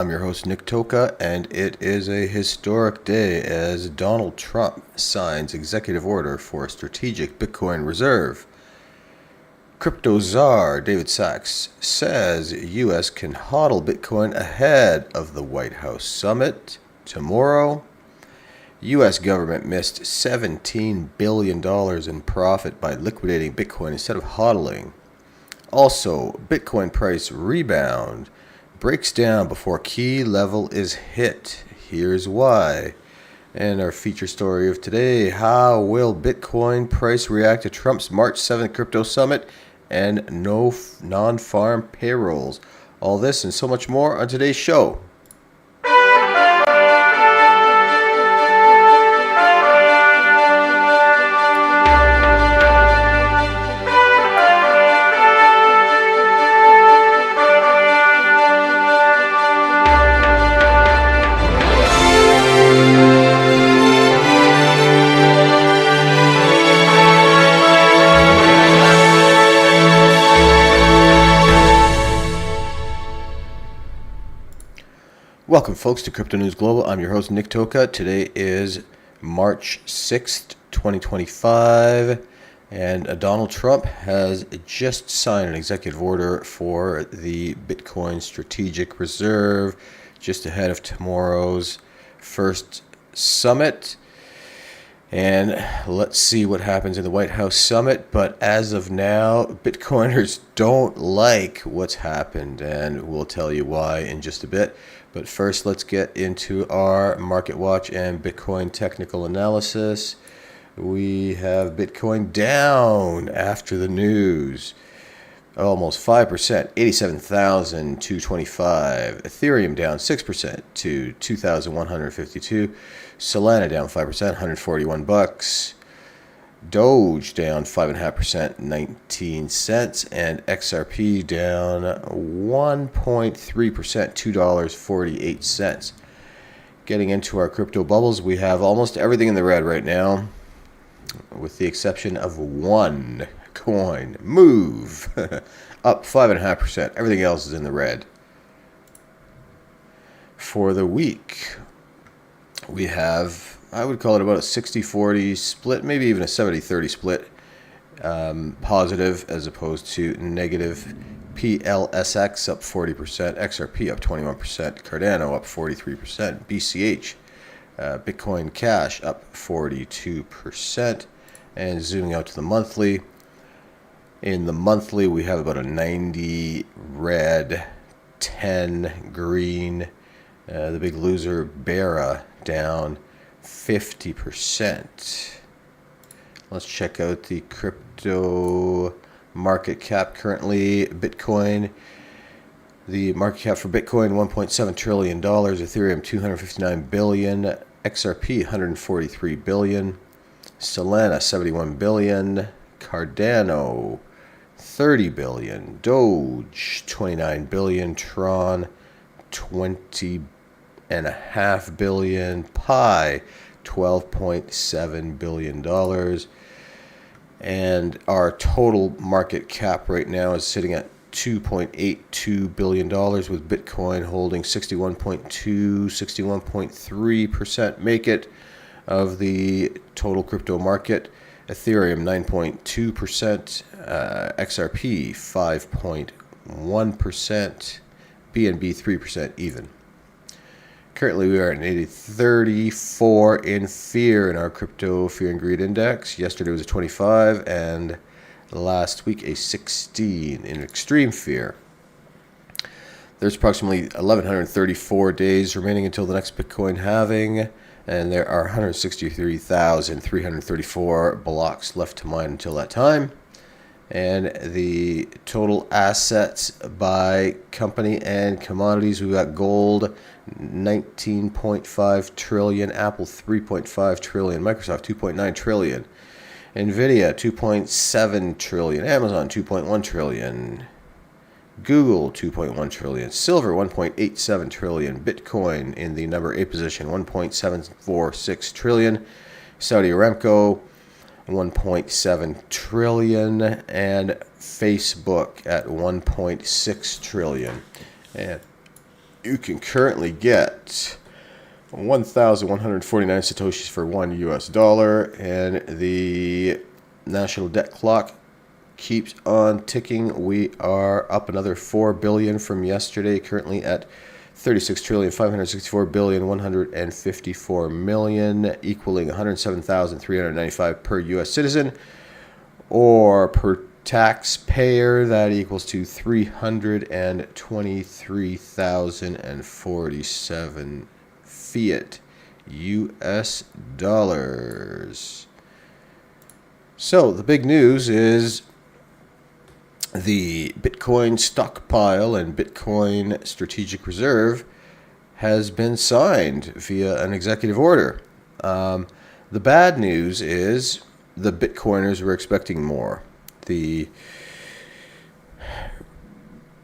I'm your host, Nick Toka, and it is a historic day as Donald Trump signs executive order for a strategic Bitcoin reserve. Crypto czar David Sachs says U.S. can HODL Bitcoin ahead of the White House summit tomorrow. U.S. government missed $17 billion in profit by liquidating Bitcoin instead of HODLing. Also, Bitcoin price rebound breaks down before key level is hit. Here's why. And our feature story of today: how will Bitcoin price react to Trump's March 7th crypto summit and non-farm payrolls? All this and so much more on today's show. Welcome, folks, to Crypto News Global. I'm your host, Nick Toka. Today is March 6th, 2025, and Donald Trump has just signed an executive order for the Bitcoin Strategic Reserve just ahead of tomorrow's first summit. And let's see what happens in the White House summit. But as of now, Bitcoiners don't like what's happened, and we'll tell you why in just a bit. But first, let's get into our Market Watch and Bitcoin technical analysis. We have Bitcoin down after the news, almost 5%, 87,225. Ethereum down 6% to 2,152. Solana down 5%, 141 bucks. Doge down 5.5%, 19 cents, and XRP down 1.3%, $2.48. Getting into our crypto bubbles, we have almost everything in the red right now, with the exception of one coin, Move, up 5.5%. Everything else is in the red. For the week, we have, I would call it about a 60-40 split, maybe even a 70-30 split, positive as opposed to negative. PLSX up 40%, XRP up 21%, Cardano up 43%, BCH, Bitcoin Cash up 42%. And zooming out to the monthly, in the monthly we have about a 90 red, 10 green. The big loser, Bera, down 50%. Let's check out the crypto market cap currently. Bitcoin, the market cap for Bitcoin, $1.7 trillion. Ethereum, $259 billion. XRP, $143 billion. Solana, $71 billion. Cardano, $30 billion. Doge, $29 billion. Tron, $20.5 billion. Pi, $12.7 billion. And our total market cap right now is sitting at $2.82 billion, with Bitcoin holding 61.2, 61.3%, make it of the total crypto market. Ethereum 9.2%, XRP 5.1%, BNB 3% even. Currently, we are at an 34 in fear in our crypto fear and greed index. Yesterday was a 25, and last week a 16 in extreme fear. There's approximately 1,134 days remaining until the next Bitcoin halving, and there are 163,334 blocks left to mine until that time. And the total assets by company and commodities, we've got gold, 19.5 trillion, Apple 3.5 trillion, Microsoft 2.9 trillion, Nvidia 2.7 trillion, Amazon 2.1 trillion, Google 2.1 trillion, silver 1.87 trillion, Bitcoin in the number 8 position 1.746 trillion, Saudi Aramco 1.7 trillion, and Facebook at 1.6 trillion. And you can currently get 1,149 satoshis for $1, and the national debt clock keeps on ticking. We are up another 4 billion from yesterday, currently at 36,564,154,000,000, equaling 107,395 per U.S. citizen, or per taxpayer, that equals to 323,047 fiat U.S. dollars. So the big news is the Bitcoin stockpile and Bitcoin strategic reserve has been signed via an executive order. The bad news is the Bitcoiners were expecting more. The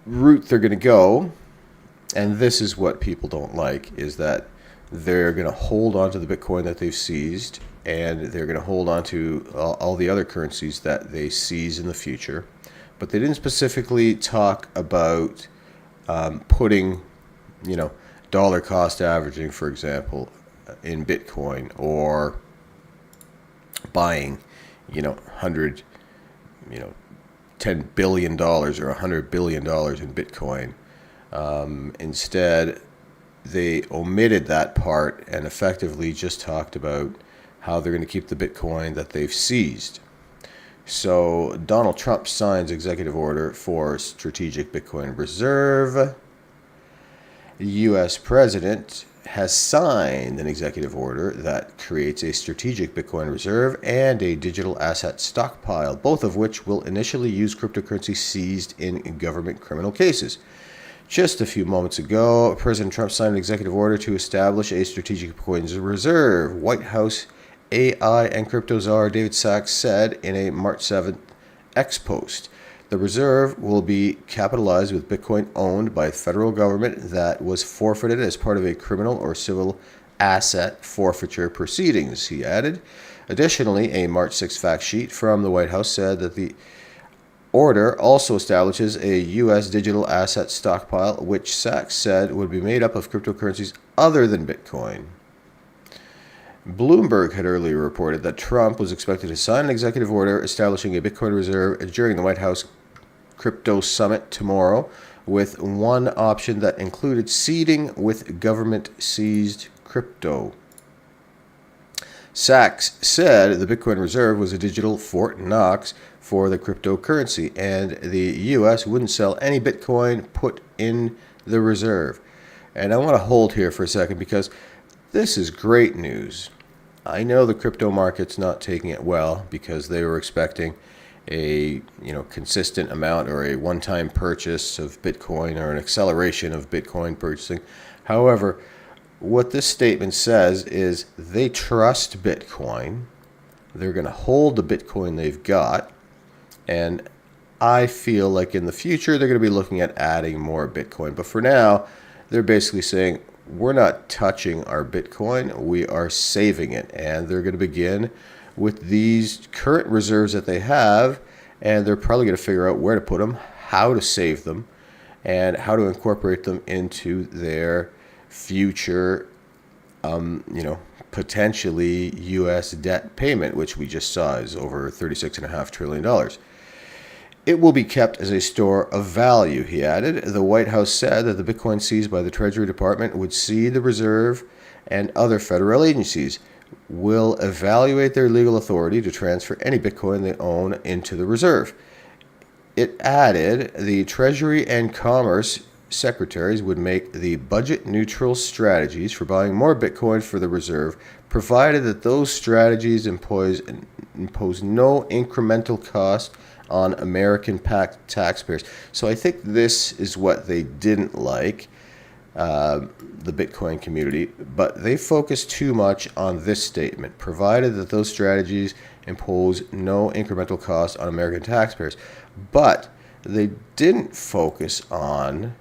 route they're going to go, and this is what people don't like, is that they're going to hold on to the Bitcoin that they've seized, and they're going to hold on to all the other currencies that they seize in the future. But they didn't specifically talk about putting, dollar cost averaging, for example, in Bitcoin, or buying, $10 billion or $100 billion in Bitcoin. Instead, they omitted that part and effectively just talked about how they're going to keep the Bitcoin that they've seized. So Donald Trump signs executive order for strategic Bitcoin reserve. The U.S. president has signed an executive order that creates a strategic Bitcoin reserve and a digital asset stockpile, both of which will initially use cryptocurrency seized in government criminal cases. Just a few moments ago, President Trump signed an executive order to establish a strategic Bitcoin reserve. White House AI and crypto czar David Sacks said in a March 7th X post. The reserve will be capitalized with Bitcoin owned by the federal government that was forfeited as part of a criminal or civil asset forfeiture proceedings, he added. Additionally, a March 6th fact sheet from the White House said that the order also establishes a U.S. digital asset stockpile, which Sacks said would be made up of cryptocurrencies other than Bitcoin. Bloomberg had earlier reported that Trump was expected to sign an executive order establishing a Bitcoin reserve during the White House Crypto Summit tomorrow, with one option that included seeding with government-seized crypto. Sacks said the Bitcoin reserve was a digital Fort Knox for the cryptocurrency, and the U.S. wouldn't sell any Bitcoin put in the reserve. And I want to hold here for a second because this is great news. I know the crypto market's not taking it well because they were expecting a consistent amount or a one-time purchase of Bitcoin or an acceleration of Bitcoin purchasing. However, what this statement says is they trust Bitcoin. They're going to hold the Bitcoin they've got, and I feel like in the future they're going to be looking at adding more Bitcoin. But for now, they're basically saying, we're not touching our Bitcoin, we are saving it. And they're going to begin with these current reserves that they have, and they're probably going to figure out where to put them, how to save them, and how to incorporate them into their future, potentially U.S. debt payment, which we just saw is over $36.5 trillion. It will be kept as a store of value, he added. The White House said that the Bitcoin seized by the Treasury Department would seed the reserve, and other federal agencies will evaluate their legal authority to transfer any Bitcoin they own into the reserve. It added the Treasury and Commerce secretaries would make the budget-neutral strategies for buying more Bitcoin for the reserve, provided that those strategies impose no incremental cost on American taxpayers. So I think this is what they didn't like, the Bitcoin community, but they focus too much on this statement, provided that those strategies impose no incremental cost on American taxpayers. But they didn't focus on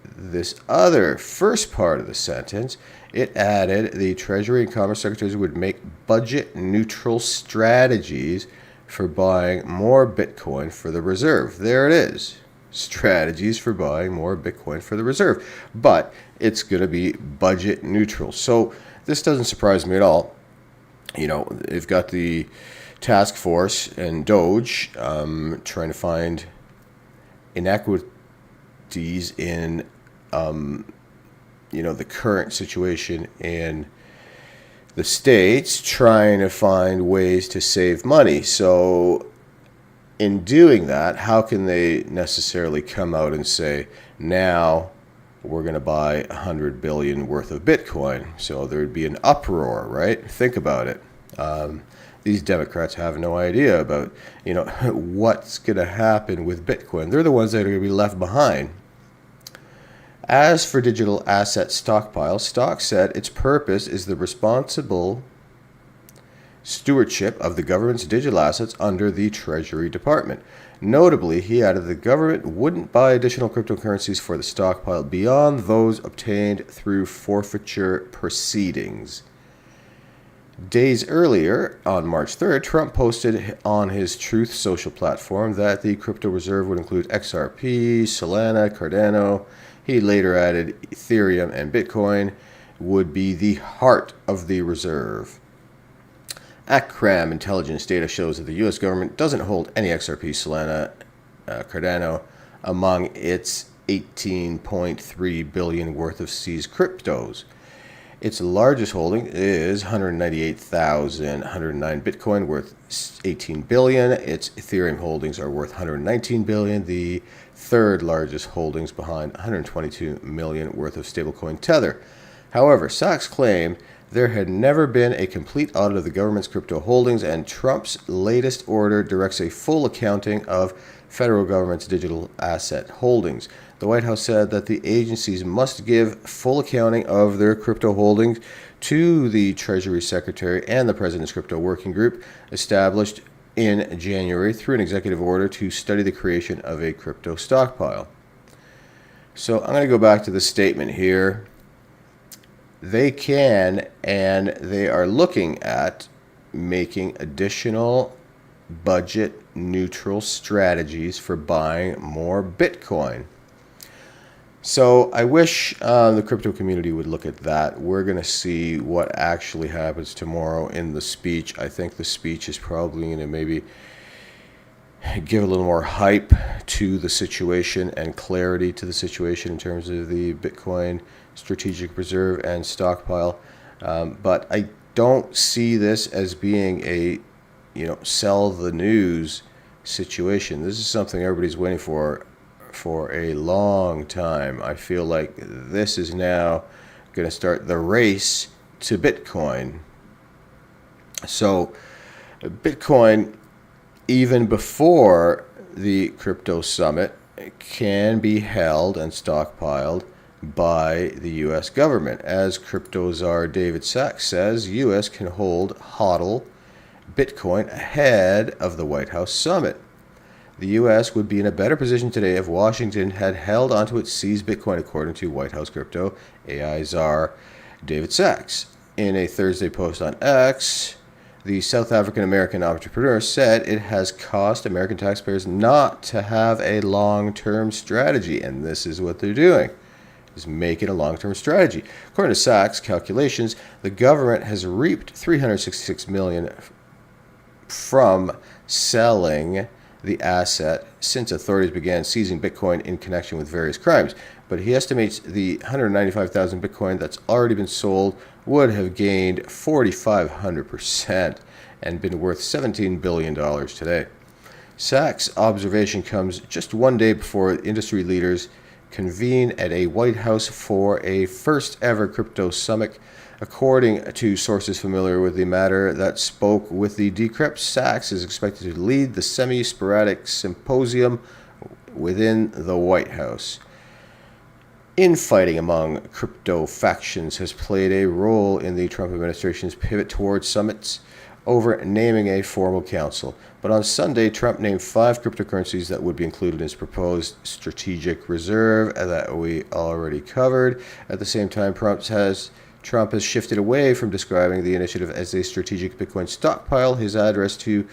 this other first part of the sentence. It added the Treasury and Commerce secretaries would make budget-neutral strategies for buying more Bitcoin for the reserve. There it is. strategies for buying more Bitcoin for the reserve, but it's going to be budget neutral. So this doesn't surprise me at all. They've got the task force and Doge trying to find inequities in the current situation in the States, trying to find ways to save money. So in doing that, how can they necessarily come out and say, now we're going to buy 100 billion worth of Bitcoin? So there'd be an uproar, right? Think about it. These Democrats have no idea about, what's going to happen with Bitcoin. They're the ones that are going to be left behind. As for digital asset stockpile, Stock said its purpose is the responsible stewardship of the government's digital assets under the Treasury Department. Notably, he added the government wouldn't buy additional cryptocurrencies for the stockpile beyond those obtained through forfeiture proceedings. Days earlier, on March 3rd, Trump posted on his Truth Social platform that the crypto reserve would include XRP, Solana, Cardano. He later added Ethereum and Bitcoin would be the heart of the reserve. ACRAM intelligence data shows that the U.S. government doesn't hold any XRP, Solana, Cardano among its 18.3 billion worth of seized cryptos. Its largest holding is 198,109 Bitcoin, worth 18 billion. Its Ethereum holdings are worth 119 billion. The third largest holdings behind 122 million worth of stablecoin Tether. However, Sachs claimed there had never been a complete audit of the government's crypto holdings, and Trump's latest order directs a full accounting of federal government's digital asset holdings. The White House said that the agencies must give full accounting of their crypto holdings to the Treasury Secretary and the President's Crypto Working Group, established in January through an executive order to study the creation of a crypto stockpile. So I'm going to go back to the statement here. They can, and they are looking at making additional budget neutral strategies for buying more Bitcoin. So I wish the crypto community would look at that. We're going to see what actually happens tomorrow in the speech. I think the speech is probably going to maybe give a little more hype to the situation and clarity to the situation in terms of the Bitcoin strategic reserve and stockpile. But I don't see this as being a, sell the news situation. This is something everybody's waiting for a long time. I feel like this is now going to start the race to Bitcoin. So Bitcoin, even before the crypto summit, can be held and stockpiled by the U.S. government. As crypto czar David Sachs says, U.S. can hold HODL Bitcoin ahead of the White House summit. The U.S. would be in a better position today if Washington had held onto its seized Bitcoin, according to White House crypto AI czar David Sachs. In a Thursday post on X, the South African-American entrepreneur said it has cost American taxpayers not to have a long-term strategy, and this is what they're doing, is making a long-term strategy. According to Sachs' calculations, the government has reaped $366 million from selling the asset since authorities began seizing Bitcoin in connection with various crimes. But he estimates the 195,000 Bitcoin that's already been sold would have gained 4,500% and been worth $17 billion today. Sachs' observation comes just one day before industry leaders convene at a White House for a first-ever crypto summit. According to sources familiar with the matter that spoke with the Decrypt, Sachs is expected to lead the semi-sporadic symposium within the White House. Infighting among crypto factions has played a role in the Trump administration's pivot towards summits over naming a formal council. But on Sunday, Trump named 5 cryptocurrencies that would be included in his proposed strategic reserve that we already covered. At the same time, Trump has shifted away from describing the initiative as a strategic Bitcoin stockpile. His address to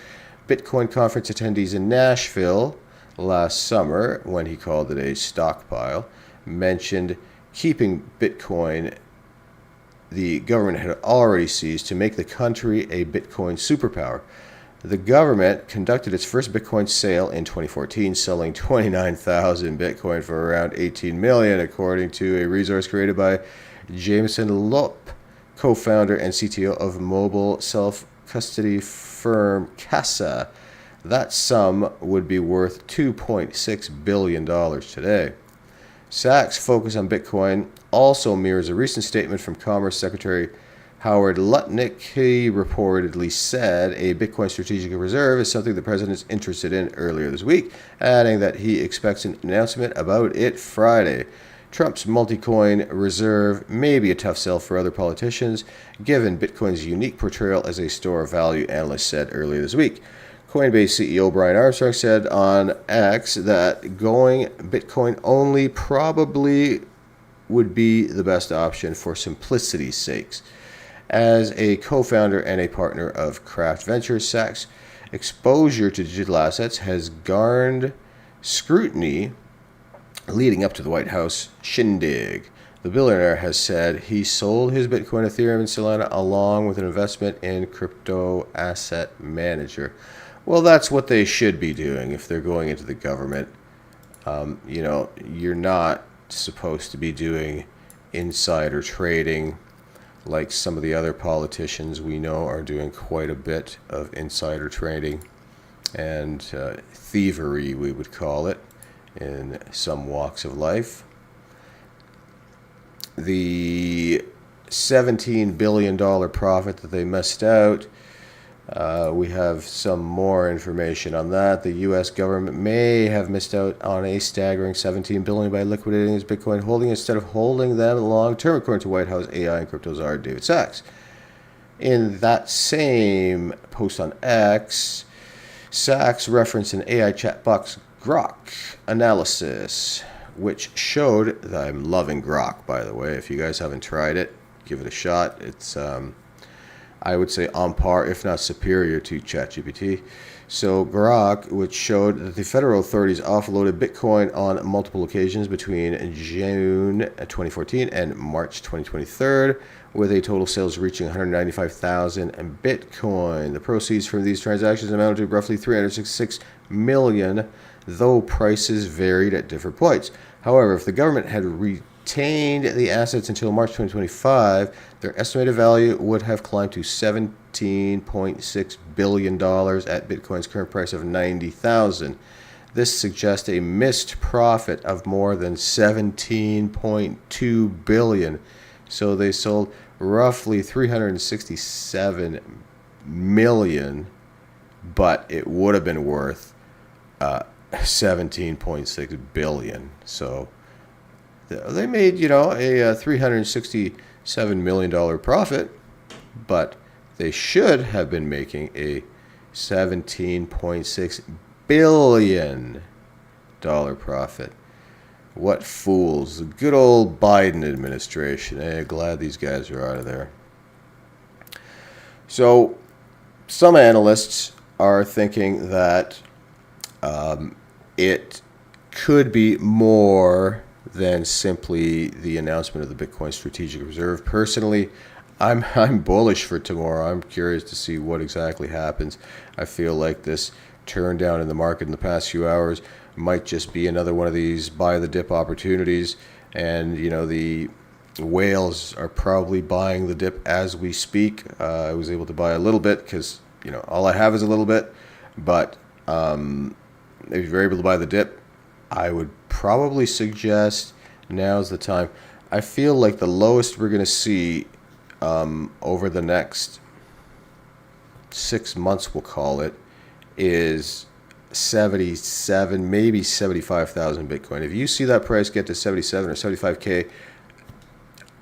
Bitcoin conference attendees in Nashville last summer when he called it a stockpile, mentioned keeping Bitcoin the government had already seized to make the country a Bitcoin superpower. The government conducted its first Bitcoin sale in 2014, selling 29,000 Bitcoin for around 18 million, according to a resource created by Jameson Lopp, co-founder and CTO of mobile self-custody firm Casa. That sum would be worth $2.6 billion today. Sachs' focus on Bitcoin also mirrors a recent statement from Commerce Secretary Howard Lutnick. He reportedly said a Bitcoin strategic reserve is something the president is interested in earlier this week, adding that he expects an announcement about it Friday. Trump's multi-coin reserve may be a tough sell for other politicians, given Bitcoin's unique portrayal as a store of value, analysts said earlier this week. Coinbase CEO Brian Armstrong said on X that going Bitcoin only probably would be the best option for simplicity's sakes. As a co-founder and a partner of Craft Ventures, Sachs' exposure to digital assets has garnered scrutiny leading up to the White House shindig. The billionaire has said he sold his Bitcoin, Ethereum, and Solana along with an investment in crypto asset manager. Well, that's what they should be doing if they're going into the government. You're not supposed to be doing insider trading like some of the other politicians we know are doing quite a bit of insider trading and thievery, we would call it, in some walks of life. The $17 billion profit that they missed out, we have some more information on that. The U.S. government may have missed out on a staggering $17 billion by liquidating its Bitcoin holding instead of holding them long term, according to White House AI and crypto czar David Sachs. In that same post on X, Sachs referenced an AI chatbot Grok analysis, which showed that I'm loving Grok, by the way. If you guys haven't tried it, give it a shot. It's I would say on par, if not superior, to ChatGPT. So Grok, which showed that the federal authorities offloaded Bitcoin on multiple occasions between June 2014 and March 2023, with a total sales reaching 195,000 Bitcoin. The proceeds from these transactions amounted to roughly 366 million, though prices varied at different points. However, if the government had retained the assets until March 2025, their estimated value would have climbed to $17.6 billion at Bitcoin's current price of 90,000. This suggests a missed profit of more than 17.2 billion. So they sold roughly 367 million, but it would have been worth 17.6 billion. So they made, a $367 million profit, but they should have been making a $17.6 billion profit. What fools. The good old Biden administration. Glad these guys are out of there. So some analysts are thinking that it could be more than simply the announcement of the Bitcoin Strategic Reserve. Personally, I'm bullish for tomorrow. I'm curious to see what exactly happens. I feel like this turn down in the market in the past few hours might just be another one of these buy the dip opportunities, and the whales are probably buying the dip as we speak. I was able to buy a little bit because all I have is a little bit, but if you're able to buy the dip, I would probably suggest now's the time. I feel like the lowest we're going to see over the next 6 months, we'll call it, is 77, maybe 75,000 Bitcoin. If you see that price get to 77 or 75K,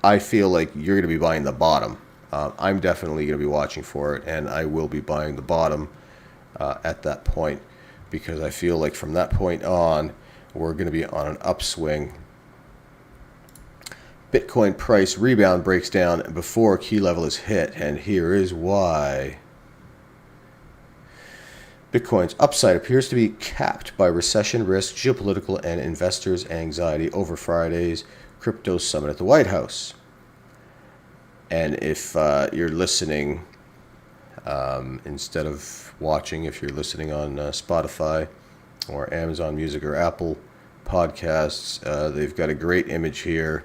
I feel like you're going to be buying the bottom. I'm definitely going to be watching for it, and I will be buying the bottom at that point, because I feel like from that point on, we're going to be on an upswing. Bitcoin price rebound breaks down before key level is hit, and here is why. Bitcoin's upside appears to be capped by recession risk, geopolitical, and investors' anxiety over Friday's crypto summit at the White House. And if you're listening, instead of watching, if you're listening on Spotify or Amazon Music or Apple Podcasts, they've got a great image here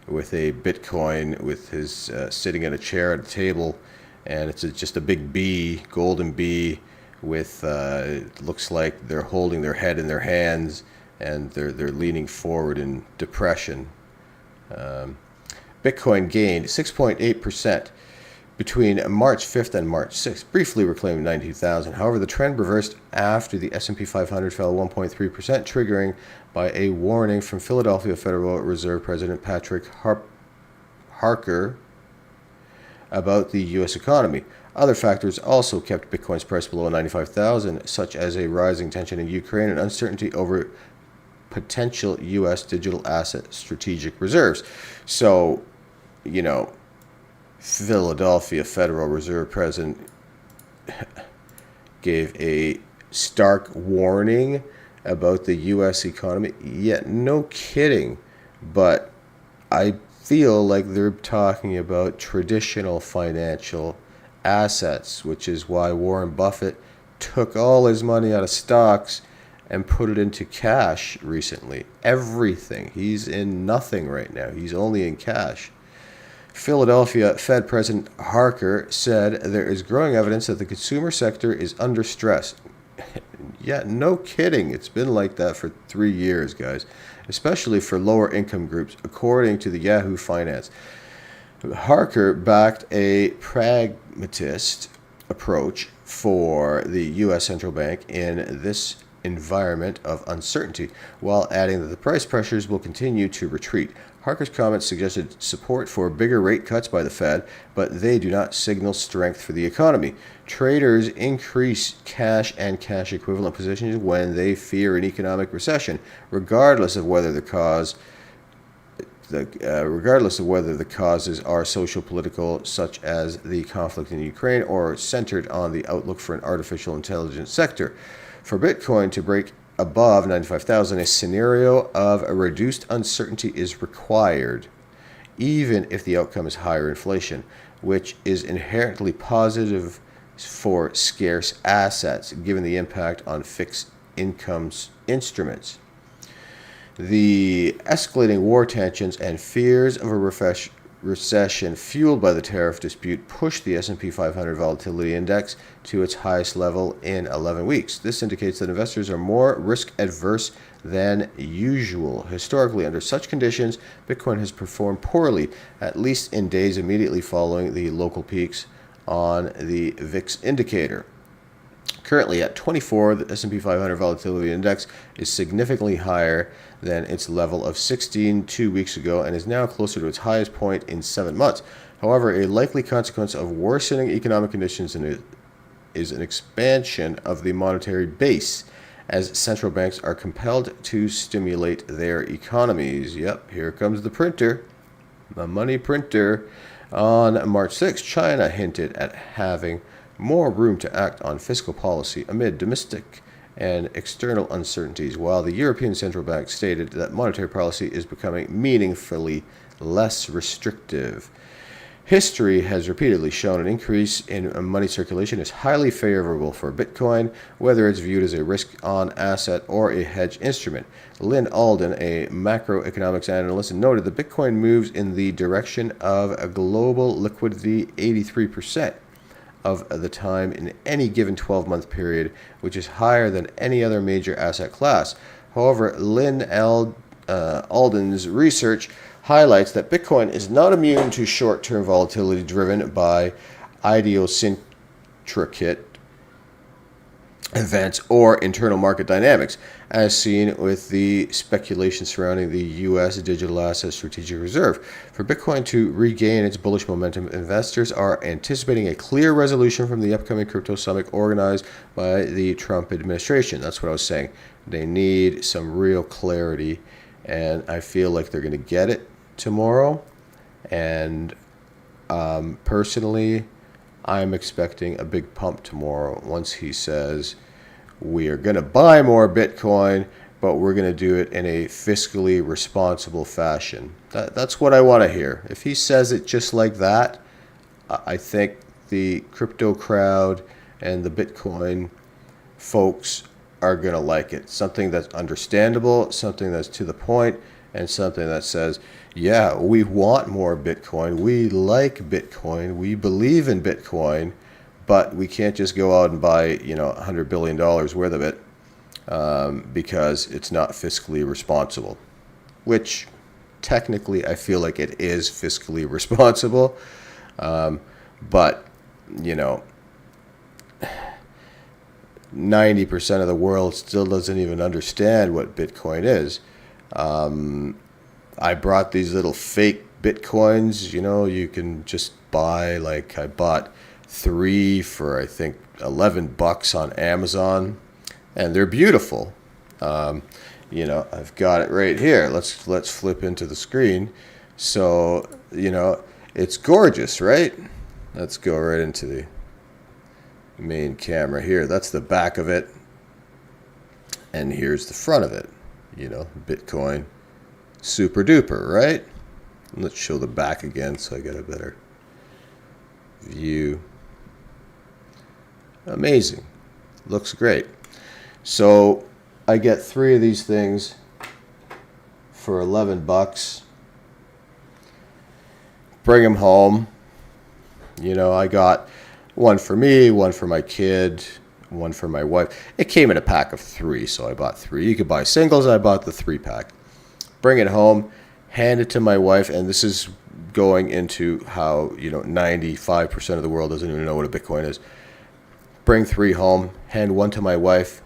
with a Bitcoin with his sitting in a chair at a table, and it's just a big bee, golden bee, with it looks like they're holding their head in their hands and they're leaning forward in depression. Bitcoin gained 6.8% between March 5th and March 6th, briefly reclaimed 92,000. However, the trend reversed after the S&P 500 fell 1.3%, triggering by a warning from Philadelphia Federal Reserve President Patrick Harker about the U.S. economy. Other factors also kept Bitcoin's price below 95,000, such as a rising tension in Ukraine and uncertainty over potential U.S. digital asset strategic reserves. So, Philadelphia Federal Reserve President gave a stark warning about the U.S. economy. Yet, no kidding, but I feel like they're talking about traditional financial assets, which is why Warren Buffett took all his money out of stocks and put it into cash recently. Everything. He's in nothing right now. He's only in cash. Philadelphia Fed President Harker said there is growing evidence that the consumer sector is under stress. Yeah, no kidding. It's been like that for 3 years, guys, especially for lower income groups, according to the Yahoo Finance. Harker backed a pragmatist approach for the U.S. Central Bank in this environment of uncertainty, while adding that the price pressures will continue to retreat. Harker's comments suggested support for bigger rate cuts by the Fed, but they do not signal strength for the economy. Traders increase cash and cash equivalent positions when they fear an economic recession, regardless of whether the causes are social political, such as the conflict in Ukraine, or centered on the outlook for an artificial intelligence sector. For Bitcoin to break above 95,000, a scenario of a reduced uncertainty is required, even if the outcome is higher inflation, which is inherently positive for scarce assets, given the impact on fixed income instruments. The escalating war tensions and fears of a recession fueled by the tariff dispute pushed the S&P 500 volatility index to its highest level in 11 weeks. This indicates that investors are more risk adverse than usual. Historically, under such conditions, Bitcoin has performed poorly, at least in days immediately following the local peaks on the VIX indicator. Currently at 24, the S&P 500 volatility index is significantly higher than its level of 16 2 weeks ago and is now closer to its highest point in 7 months. However, a likely consequence of worsening economic conditions is an expansion of the monetary base, as central banks are compelled to stimulate their economies. Yep, here comes the printer, the money printer. On March 6, China hinted at having more room to act on fiscal policy amid domestic and external uncertainties, while the European Central Bank stated that monetary policy is becoming meaningfully less restrictive. History has repeatedly shown an increase in money circulation is highly favorable for Bitcoin, whether it's viewed as a risk-on asset or a hedge instrument. Lynn Alden, a macroeconomics analyst, noted that Bitcoin moves in the direction of a global liquidity 83% of the time in any given 12-month period, which is higher than any other major asset class. However, Lynn Alden's research highlights that Bitcoin is not immune to short-term volatility driven by idiosyncratic events or internal market dynamics, as seen with the speculation surrounding the U.S. digital asset strategic reserve. For Bitcoin to regain its bullish momentum, investors are anticipating a clear resolution from the upcoming crypto summit organized by the Trump administration. That's what I was saying. They need some real clarity, and I feel like they're going to get it tomorrow. And personally, I'm expecting a big pump tomorrow once he says we are going to buy more Bitcoin, but we're going to do it in a fiscally responsible fashion. That's what I want to hear. If he says it just like that, I think the crypto crowd and the Bitcoin folks are going to like it. Something that's understandable, something that's to the point, and something that says, yeah, we want more Bitcoin. We like Bitcoin. We believe in Bitcoin, but we can't just go out and buy, $100 billion worth of it because it's not fiscally responsible, which technically I feel like it is fiscally responsible. But, 90% of the world still doesn't even understand what Bitcoin is. I brought these little fake Bitcoins, you can just buy, like I bought 3 for I think $11 on Amazon, and they're beautiful. I've got it right here. Let's flip into the screen. So, it's gorgeous, right? Let's go right into the main camera here. That's the back of it, and here's the front of it. Bitcoin, super duper, right? Let's show the back again so I get a better view. Amazing, looks great. So I get 3 of these things for $11. Bring them home. I got one for me, one for my kid, one for my wife. It came in a pack of 3, so I bought 3. You could buy singles. I bought the 3-pack. Bring it home, hand it to my wife, and this is going into how 95% of the world doesn't even know what a Bitcoin is. Bring 3 home, hand one to my wife.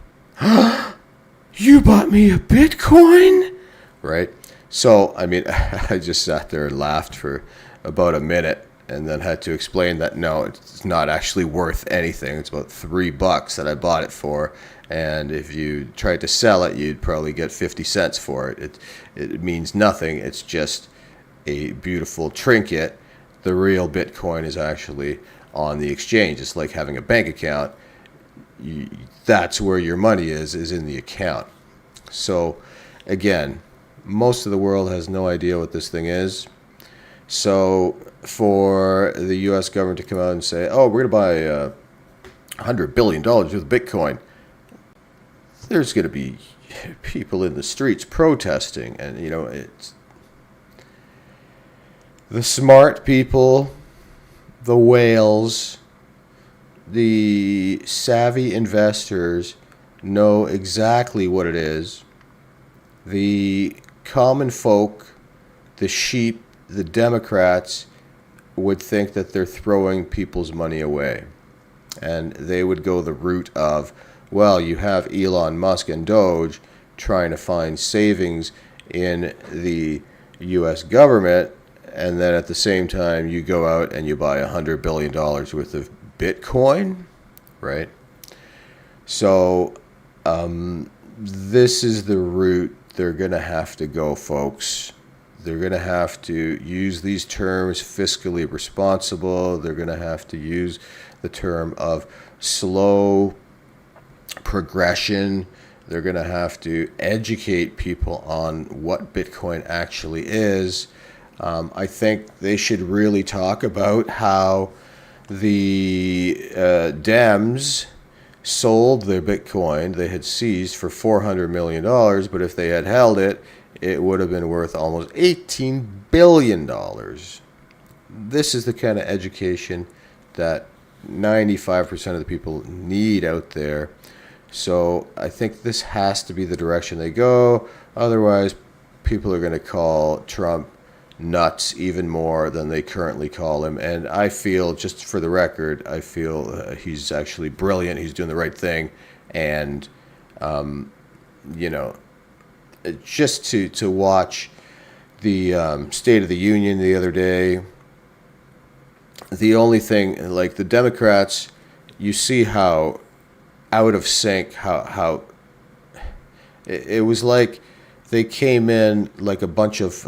You bought me a Bitcoin? Right? So, I just sat there and laughed for about a minute, and then had to explain that no, it's not actually worth anything. It's about $3 that I bought it for, and if you tried to sell it, you'd probably get 50 cents for it. It means nothing. It's just a beautiful trinket. The real Bitcoin is actually on the exchange. It's like having a bank account. That's where your money is in the account. So, again, most of the world has no idea what this thing is. So for the U.S. government to come out and say, oh, we're going to buy $100 billion worth of Bitcoin, there's going to be people in the streets protesting. And, it's the smart people, the whales, the savvy investors know exactly what it is. The common folk, the sheep, the Democrats would think that they're throwing people's money away. And they would go the route of, well, you have Elon Musk and Doge trying to find savings in the U.S. government, and then at the same time you go out and you buy $100 billion worth of Bitcoin, right? So this is the route they're going to have to go, folks. They're going to have to use these terms, fiscally responsible. They're going to have to use the term of slow progression. They're going to have to educate people on what Bitcoin actually is. I think they should really talk about how the Dems sold their Bitcoin they had seized for $400 million, but if they had held it, it would have been worth almost $18 billion. This is the kind of education that 95% of the people need out there. So I think this has to be the direction they go. Otherwise, people are going to call Trump nuts even more than they currently call him. And I feel, just for the record, I feel he's actually brilliant. He's doing the right thing. And, just to watch the State of the Union the other day, the only thing, like the Democrats, you see how out of sync, how it was like they came in like a bunch of,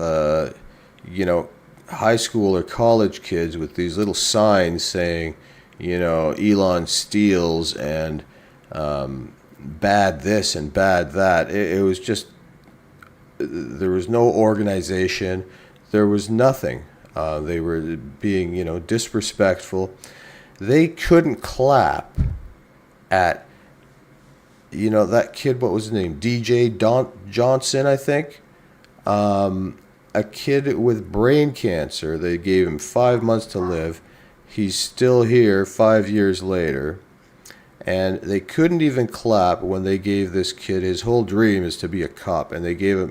high school or college kids with these little signs saying, Elon steals and, bad this and bad that. It was just, there was no organization. There was nothing. They were being, disrespectful. They couldn't clap at, that kid, what was his name? DJ Johnson, I think. A kid with brain cancer. They gave him 5 months to live. He's still here 5 years later. And they couldn't even clap when they gave this kid, his whole dream is to be a cop, and they gave him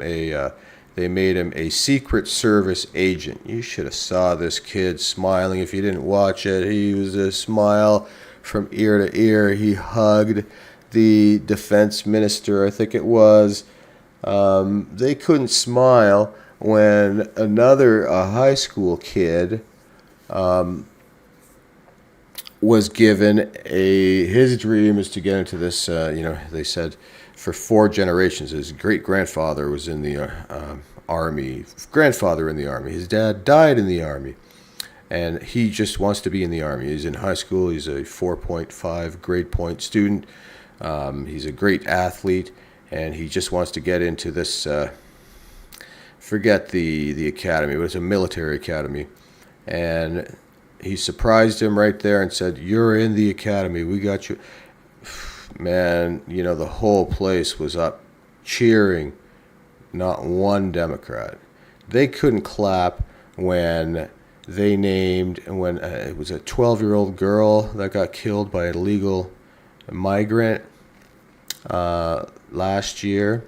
they made him a Secret Service agent. You should have saw this kid smiling if you didn't watch it. He was a smile from ear to ear. He hugged the defense minister, I think it was. They couldn't smile when another high school kid was given his dream is to get into this, they said for 4 generations. His great-grandfather was in the Army, grandfather in the Army. His dad died in the Army, and he just wants to be in the Army. He's in high school. He's a 4.5 grade point student. He's a great athlete, and he just wants to get into this, forget the academy, but it's a military academy. And he surprised him right there and said, "You're in the academy. We got you." Man, the whole place was up cheering. Not one Democrat. They couldn't clap when they named, when it was a 12-year-old girl that got killed by an illegal migrant last year.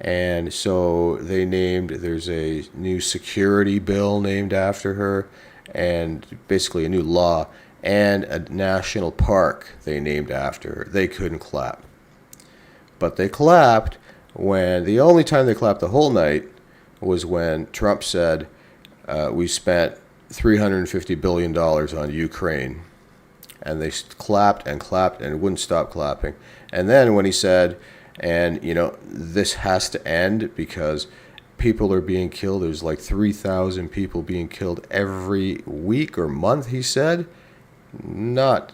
And so they named, there's a new security bill named after her, and basically a new law, and a national park they named after her. They couldn't clap. But they clapped when, the only time they clapped the whole night was when Trump said, we spent $350 billion on Ukraine. And they clapped and clapped and wouldn't stop clapping. And then when he said, and, this has to end because people are being killed. There's like 3,000 people being killed every week or month, he said. Not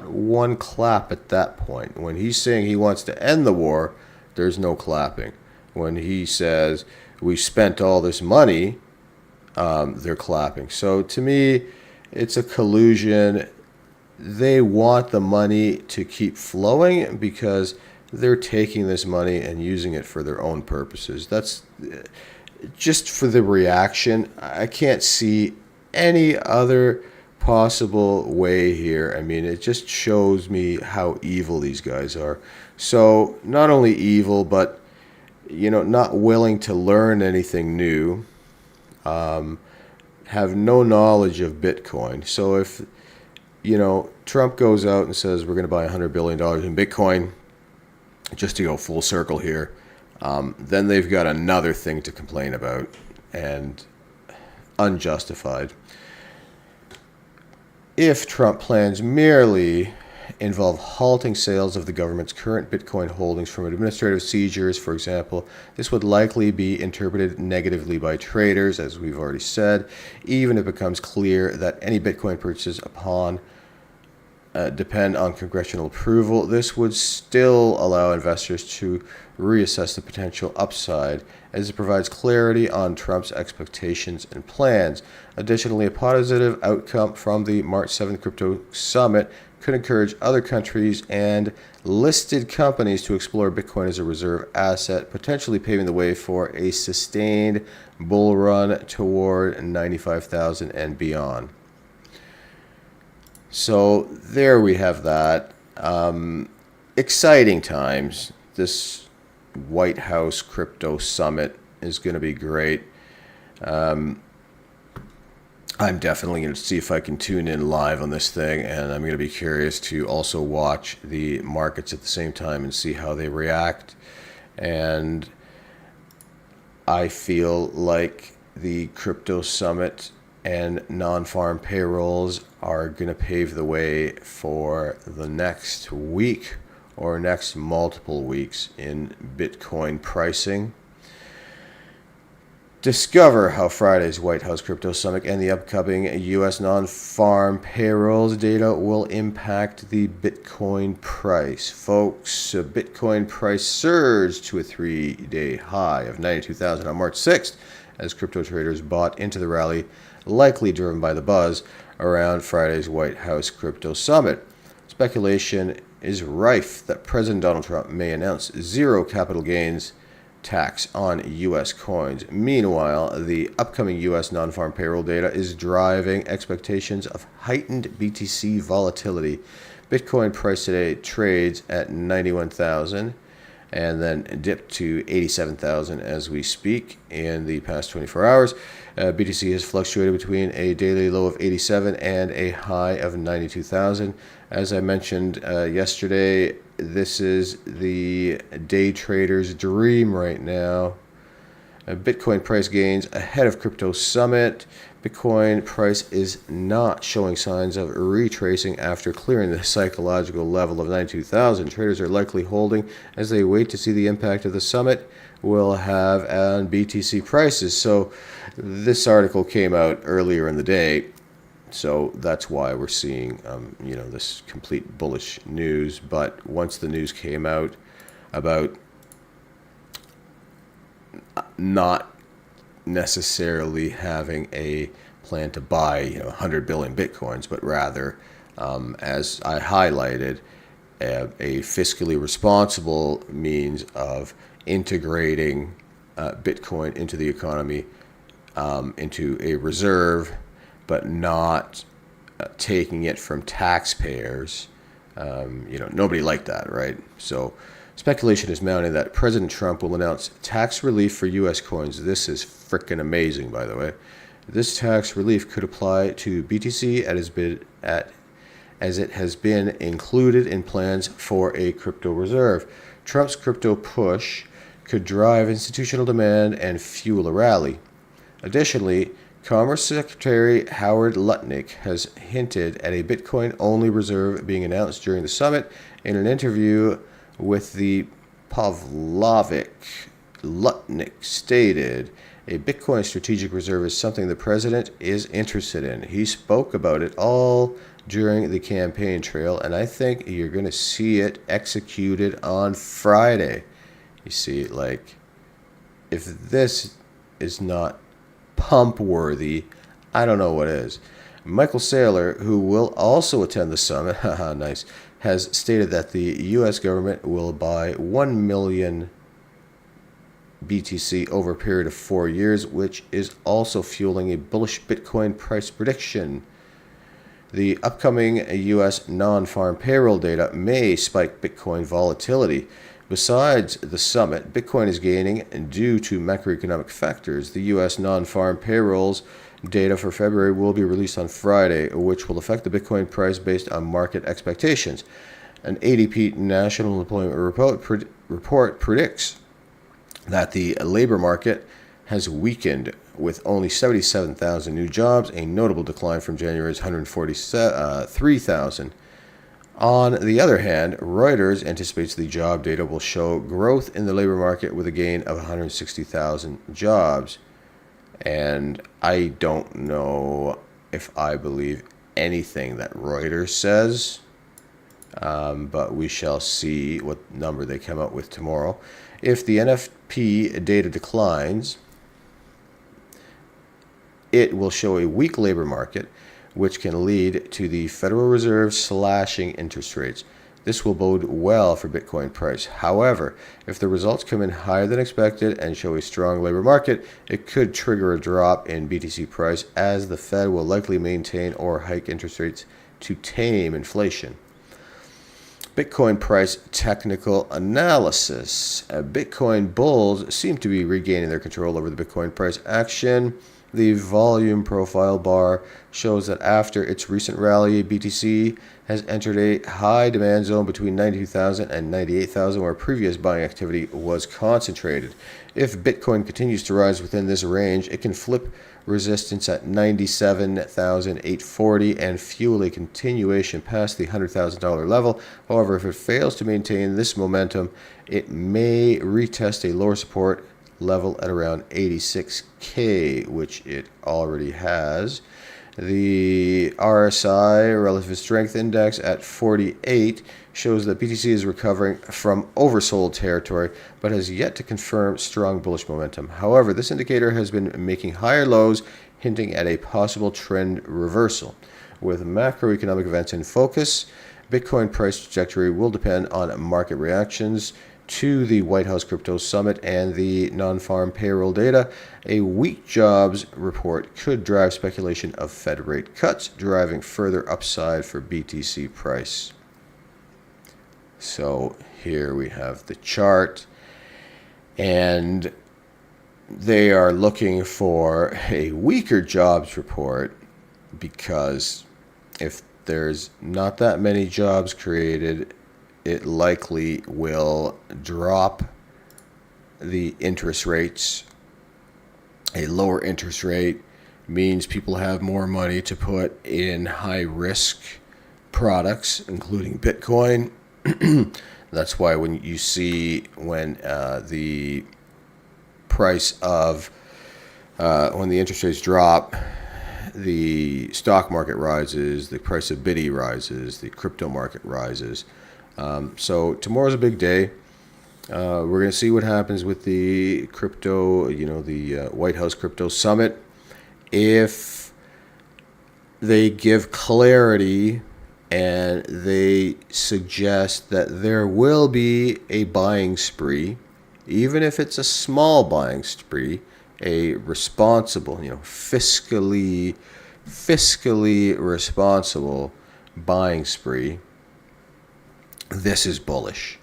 one clap at that point. When he's saying he wants to end the war, there's no clapping. When he says we spent all this money, they're clapping. So to me, it's a collusion. They want the money to keep flowing because they're taking this money and using it for their own purposes. That's just for the reaction. I can't see any other possible way here. I mean, it just shows me how evil these guys are. So not only evil, but, not willing to learn anything new, have no knowledge of Bitcoin. So if, Trump goes out and says we're going to buy $100 billion in Bitcoin, just to go full circle here, then they've got another thing to complain about, and unjustified. If Trump plans merely involve halting sales of the government's current Bitcoin holdings from administrative seizures, for example, this would likely be interpreted negatively by traders, as we've already said, even if it becomes clear that any Bitcoin purchases upon depend on congressional approval. This would still allow investors to reassess the potential upside, as it provides clarity on Trump's expectations and plans. Additionally, a positive outcome from the March 7th crypto summit could encourage other countries and listed companies to explore Bitcoin as a reserve asset, potentially paving the way for a sustained bull run toward 95,000 and beyond. So there we have that. Exciting times. This White House crypto summit is going to be great. I'm definitely going to see if I can tune in live on this thing, and I'm going to be curious to also watch the markets at the same time and see how they react. And I feel like the crypto summit and Nonfarm payrolls are going to pave the way for the next week or next multiple weeks in Bitcoin pricing. Discover how Friday's White House Crypto Summit and the upcoming U.S. non-farm payrolls data will impact the Bitcoin price. Folks, Bitcoin price surged to a 3-day high of 92,000 on March 6th as crypto traders bought into the rally, likely driven by the buzz around Friday's White House Crypto Summit. Speculation is rife that President Donald Trump may announce zero capital gains tax on U.S. coins. Meanwhile, the upcoming U.S. non-farm payroll data is driving expectations of heightened BTC volatility. Bitcoin price today trades at 91,000 and then dipped to 87,000 as we speak in the past 24 hours. BTC has fluctuated between a daily low of 87 and a high of 92,000. As I mentioned yesterday, this is the day trader's dream right now. Bitcoin price gains ahead of crypto summit. Bitcoin price is not showing signs of retracing after clearing the psychological level of 92,000. Traders are likely holding as they wait to see the impact of the summit will have on BTC prices. So this article came out earlier in the day, so that's why we're seeing this complete bullish news. But once the news came out about not necessarily having a plan to buy 100 billion bitcoins, but rather, as I highlighted, a fiscally responsible means of integrating Bitcoin into the economy, into a reserve, but not taking it from taxpayers. Nobody liked that, right? So speculation is mounting that President Trump will announce tax relief for U.S. coins. This is frickin' amazing, by the way. This tax relief could apply to BTC as it has been included in plans for a crypto reserve. Trump's crypto push could drive institutional demand and fuel a rally. Additionally, Commerce Secretary Howard Lutnick has hinted at a Bitcoin-only reserve being announced during the summit. In an interview with the Pavlovic, Lutnick stated, "A Bitcoin strategic reserve is something the president is interested in." He spoke about it all during the campaign trail, and I think you're going to see it executed on Friday. You see, if this is not pump worthy, I don't know what is. Michael Saylor, who will also attend the summit, nice, has stated that the U.S. government will buy 1 million BTC over a period of 4 years, which is also fueling a bullish Bitcoin price prediction. The upcoming U.S. non-farm payroll data may spike Bitcoin volatility. Besides the summit, Bitcoin is gaining due to macroeconomic factors. The U.S. non-farm payrolls data for February will be released on Friday, which will affect the Bitcoin price based on market expectations. An ADP National Employment Report predicts that the labor market has weakened with only 77,000 new jobs, a notable decline from January's 143,000. On the other hand, Reuters anticipates the job data will show growth in the labor market with a gain of 160,000 jobs. And I don't know if I believe anything that Reuters says, but we shall see what number they come out with tomorrow. If the NFP data declines, it will show a weak labor market, which can lead to the Federal Reserve slashing interest rates. This will bode well for Bitcoin price. However, if the results come in higher than expected and show a strong labor market, it could trigger a drop in BTC price as the Fed will likely maintain or hike interest rates to tame inflation. Bitcoin price technical analysis. Bitcoin bulls seem to be regaining their control over the Bitcoin price action. The volume profile bar shows that after its recent rally, BTC has entered a high demand zone between 92,000 and 98,000, where previous buying activity was concentrated. If Bitcoin continues to rise within this range, it can flip resistance at 97,840 and fuel a continuation past the $100,000 level. However, if it fails to maintain this momentum, it may retest a lower support level at around 86K, which it already has. The RSI, Relative Strength Index, at 48 shows that BTC is recovering from oversold territory, but has yet to confirm strong bullish momentum. However, this indicator has been making higher lows, hinting at a possible trend reversal. With macroeconomic events in focus, Bitcoin price trajectory will depend on market reactions to the White House Crypto Summit and the non-farm payroll data. A weak jobs report could drive speculation of Fed rate cuts, driving further upside for BTC price. So here we have the chart, and they are looking for a weaker jobs report because if there's not that many jobs created, it likely will drop the interest rates. A lower interest rate means people have more money to put in high risk products, including Bitcoin. That's why when you see the price of when the interest rates drop, the stock market rises, the price of Bitcoin rises, the crypto market rises. So tomorrow's a big day. We're going to see what happens with the crypto, the White House Crypto Summit. If they give clarity and they suggest that there will be a buying spree, even if it's a small buying spree, a responsible, fiscally responsible buying spree, this is bullish.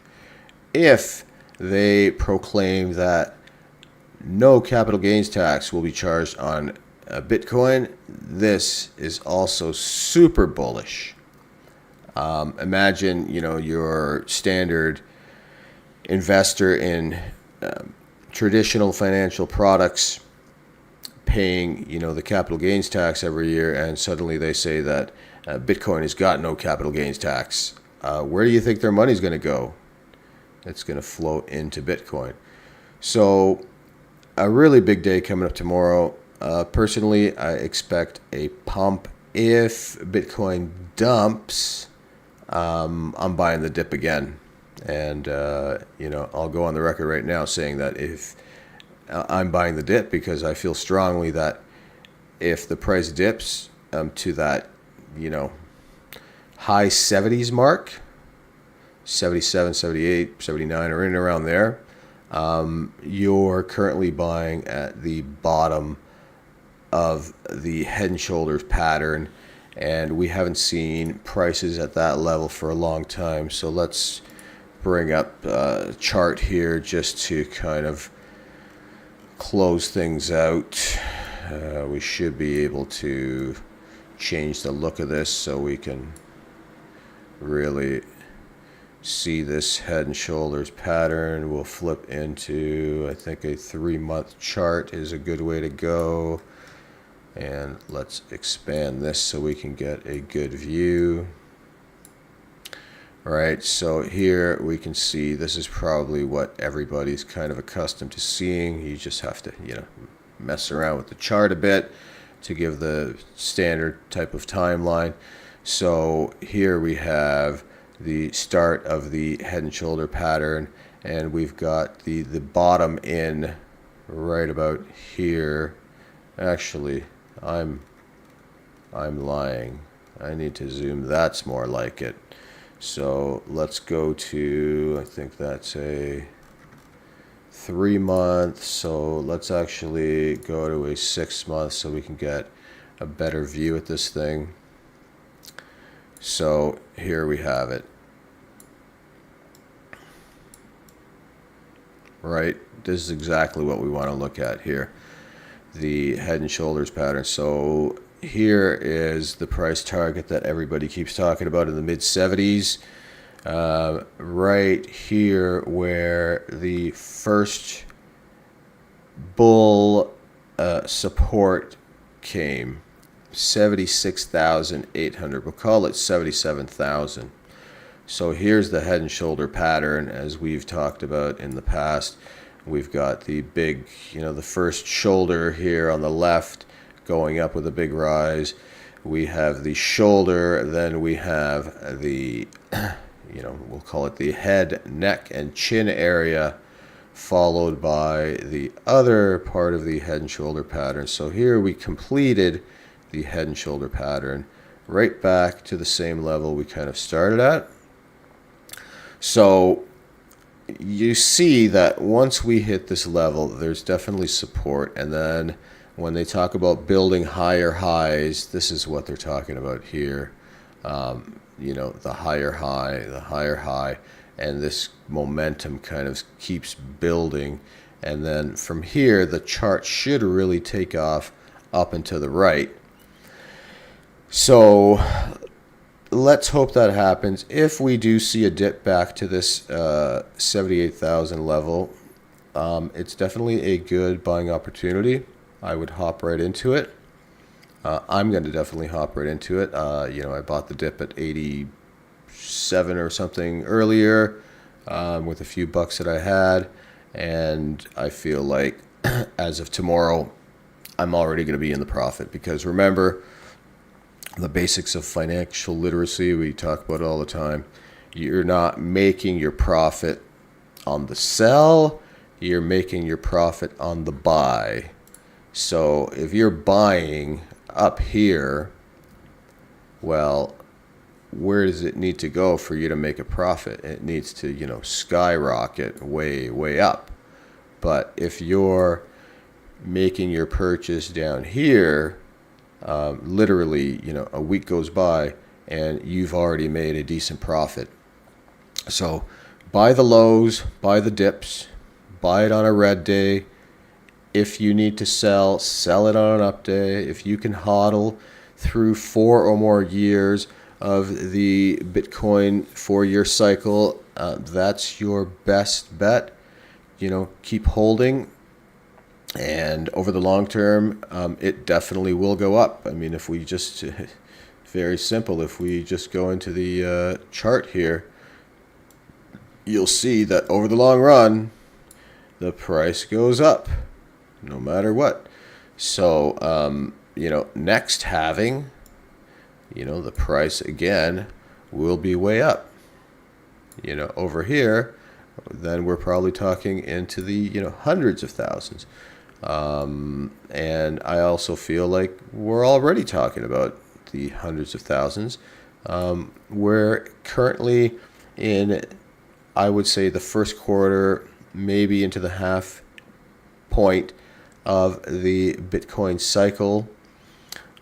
If they proclaim that no capital gains tax will be charged on Bitcoin, this is also super bullish. Imagine, your standard investor in traditional financial products paying, the capital gains tax every year, and suddenly they say that Bitcoin has got no capital gains tax. Where do you think their money's going to go? It's going to flow into Bitcoin. So a really big day coming up tomorrow. Personally, I expect a pump. If Bitcoin dumps, I'm buying the dip again. And, I'll go on the record right now saying that if I'm buying the dip because I feel strongly that if the price dips to that, high 70s mark, 77, 78, 79, or in and around there, you're currently buying at the bottom of the head and shoulders pattern, and we haven't seen prices at that level for a long time. So let's bring up a chart here just to kind of close things out. We should be able to change the look of this so we can really see this head and shoulders pattern. We'll flip into, I think, a 3-month chart is a good way to go. And let's expand this so we can get a good view. All right, so here we can see this is probably what everybody's kind of accustomed to seeing. You just have to, mess around with the chart a bit to give the standard type of timeline. So here we have the start of the head and shoulder pattern, and we've got the bottom in right about here. Actually, I'm lying. I need to zoom. That's more like it. So let's go to, I think that's a 3-month. So let's actually go to a 6-month so we can get a better view at this thing. So here we have it. Right? This is exactly what we want to look at here. The head and shoulders pattern. So here is the price target that everybody keeps talking about in the mid-70s. Right here where the first bull support came. 76,800. We'll call it 77,000. So here's the head and shoulder pattern as we've talked about in the past. We've got the big, the first shoulder here on the left going up with a big rise. We have the shoulder, then we have the, we'll call it the head, neck, and chin area, followed by the other part of the head and shoulder pattern. So here we completed the head and shoulder pattern right back to the same level we kind of started at. So you see that once we hit this level, there's definitely support. And then when they talk about building higher highs, this is what they're talking about here. The higher high, and this momentum kind of keeps building. And then from here, the chart should really take off up and to the right. So let's hope that happens. If we do see a dip back to this 78,000 level, it's definitely a good buying opportunity. I would hop right into it. I'm going to definitely hop right into it. I bought the dip at 87 or something earlier with a few bucks that I had, and I feel like as of tomorrow, I'm already going to be in the profit, because remember, the basics of financial literacy we talk about all the time. You're not making your profit on the sell, you're making your profit on the buy. So if you're buying up here, well, where does it need to go for you to make a profit? It needs to, skyrocket way up. But if you're making your purchase down here, literally, a week goes by and you've already made a decent profit. So buy the lows, buy the dips, buy it on a red day. If you need to sell, sell it on an up day. If you can hodl through 4 or more years of the Bitcoin 4-year cycle, that's your best bet. Keep holding. And over the long term, it definitely will go up. I mean, if we just, very simple, if we just go into the chart here, you'll see that over the long run, the price goes up, no matter what. So, next halving, the price again will be way up. Over here, then we're probably talking into the, hundreds of thousands. And I also feel like we're already talking about the hundreds of thousands. We're currently in, I would say, the first quarter, maybe into the half point of the Bitcoin cycle.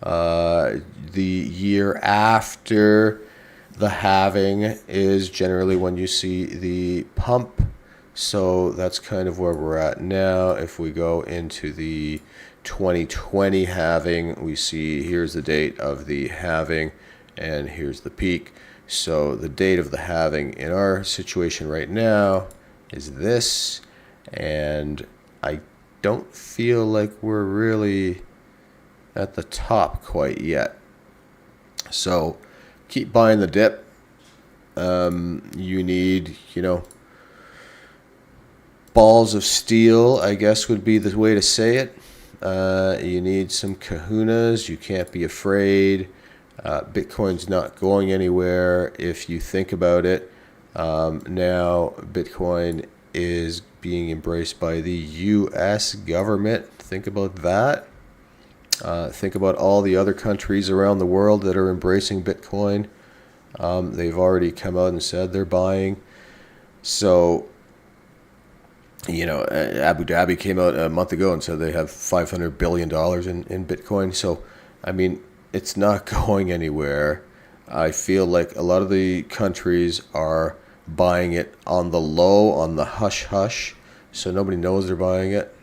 The year after the halving is generally when you see the pump. So that's kind of where we're at now. If we go into the 2020 halving, we see here's the date of the halving and here's the peak. So the date of the halving in our situation right now is this, and I don't feel like we're really at the top quite yet. So keep buying the dip. You need, balls of steel, I guess would be the way to say it. You need some kahunas. You can't be afraid. Bitcoin's not going anywhere if you think about it. Now Bitcoin is being embraced by the U.S. government. Think about that. Think about all the other countries around the world that are embracing Bitcoin. They've already come out and said they're buying. So, Abu Dhabi came out a month ago and said they have $500 billion in Bitcoin. So, I mean, it's not going anywhere. I feel like a lot of the countries are buying it on the low, on the hush-hush, so nobody knows they're buying it,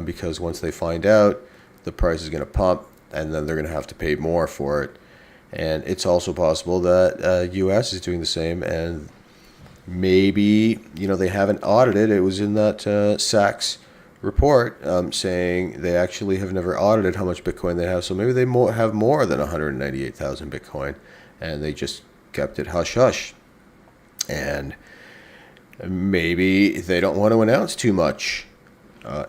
because once they find out, the price is going to pump, and then they're going to have to pay more for it. And it's also possible that U.S. is doing the same, and maybe, they haven't audited. It was in that Sachs report saying they actually have never audited how much Bitcoin they have, so maybe they have more than 198,000 Bitcoin, and they just kept it hush-hush. And Maybe they don't want to announce too much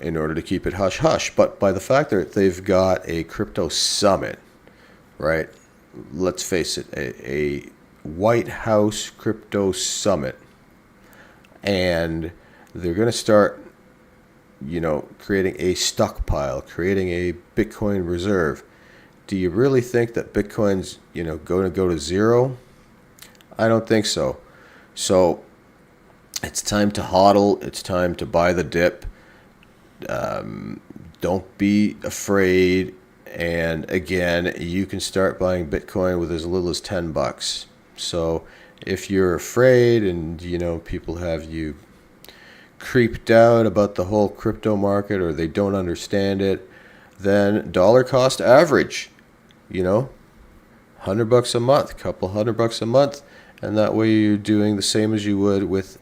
in order to keep it hush-hush. But by the fact that they've got a crypto summit, right? Let's face it, a White House crypto summit. And they're going to start, creating a stockpile, creating a Bitcoin reserve. Do you really think that Bitcoin's, going to go to zero? I don't think so. So it's time to hodl. It's time to buy the dip. Don't be afraid. And again, you can start buying Bitcoin with as little as $10. So if you're afraid and, people have you creeped out about the whole crypto market or they don't understand it, then dollar cost average, $100 a month, couple $100 a month. And that way you're doing the same as you would with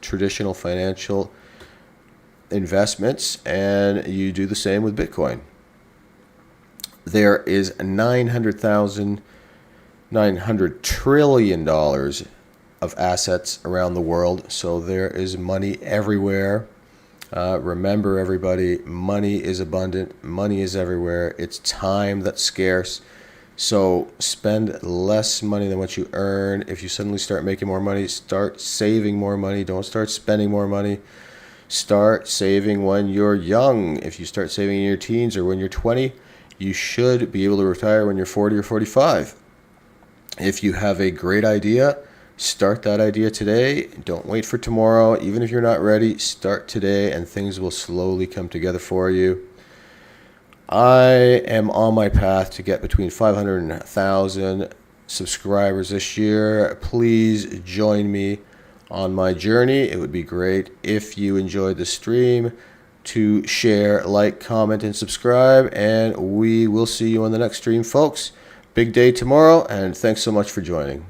traditional financial investments, and you do the same with Bitcoin. There is $900 trillion of assets around the world, so there is money everywhere. Remember, everybody, money is abundant, money is everywhere. It's time that's scarce. So spend less money than what you earn. If you suddenly start making more money, start saving more money. Don't start spending more money. Start saving when you're young. If you start saving in your teens or when you're 20, you should be able to retire when you're 40 or 45. If you have a great idea, start that idea today. Don't wait for tomorrow. Even if you're not ready, start today and things will slowly come together for you. I am on my path to get between 500 and 1,000 subscribers this year. Please join me on my journey. It would be great if you enjoyed the stream to share, like, comment, and subscribe. And we will see you on the next stream, folks. Big day tomorrow, and thanks so much for joining.